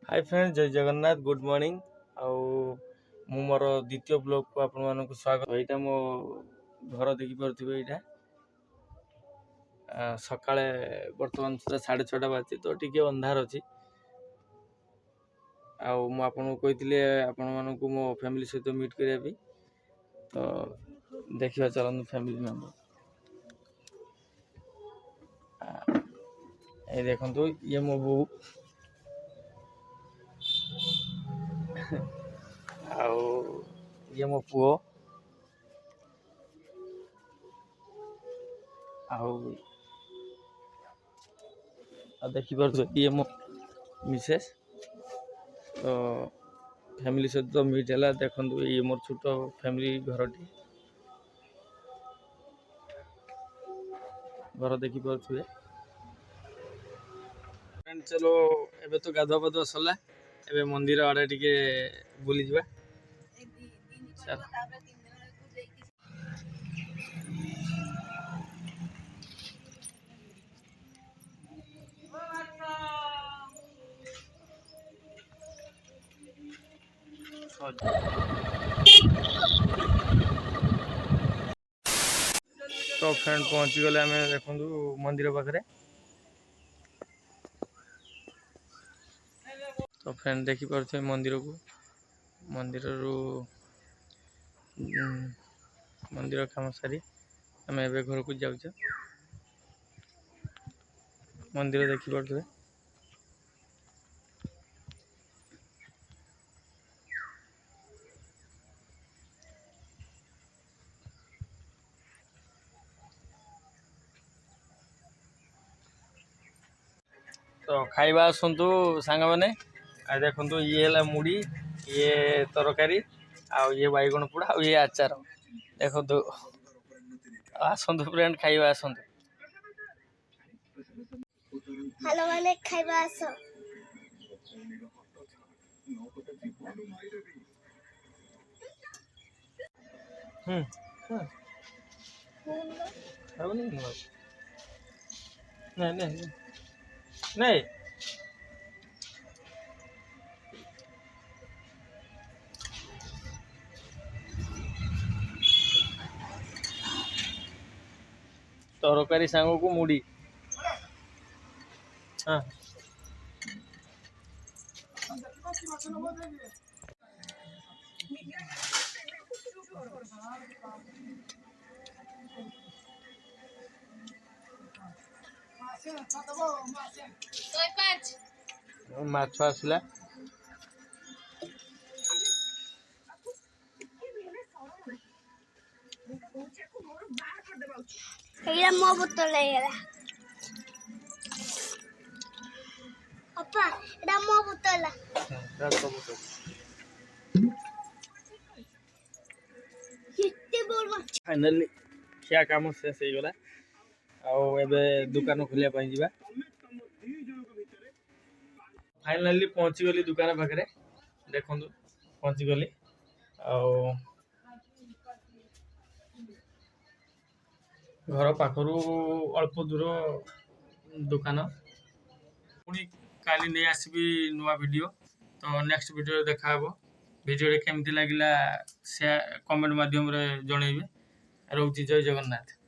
Hi friends, जय Jagannath, good morning. मु मोर द्वितीय ब्लॉग को आपण मानक स्वागत। एटा मो घर देखि परथिबे। एटा सकाळे वर्तमान सुधा 6:30 बाजि तो टिके अंधार अछि। मु आपण को कहितले आपण मानक मो फैमिली सहित मीट करिया भी तो देखिवा चलन फैमिली मेंबर। ए देखंतु ये मो बहू आउ ये मो पुओ आउ देखि परथु ये मो मिसेस। तो फैमिली सहित तो मीट है। देखो ये मोर छोट फैमिली घर देखी पारे। चलो एबे तो गाधुआ पाधुआ सरला, एबे मंदिर आड़े टिके बुली जिबा। चल तो फ्रेंड पहुंची गले आम देखु मंदिर पाखे। तो फ्रेंड देखी पारे मंदिर को, मंदिर काम सारी आम एवं घर को जाऊँ। मंदिर देखी पारे। तो खाइबा आसतु सांग मैंने। देखो ये है मुड़ी, ये तरकारी, ये बैगण पोड़ा, ये आचार। देखो आसतु फ्रेंड खाइबा आसतु। हेलो माने खाइबा आस। नहीं नहीं नहीं तरकारी सांग को मुड़ी। हाँ माछ आसला। एरा मो बोतल एरा अपा एरा मो बोतल। कितने बोल माछ। फाइनली क्या काम शेष हो गला। एबे दुकान खोलिया पई जिबा। फाइनली पहुंची गली दुकान पाखे। देखो पहुंची गली। घर पाखरु अल्प दूर दुकान। पुणी काली नहीं आसबी नुआ वीडियो। तो नेक्स्ट वीडियो देखा हबो। वीडियो केमती लगिला से कमेंट माध्यम रे जणैबे। रोची जय जगन्नाथ।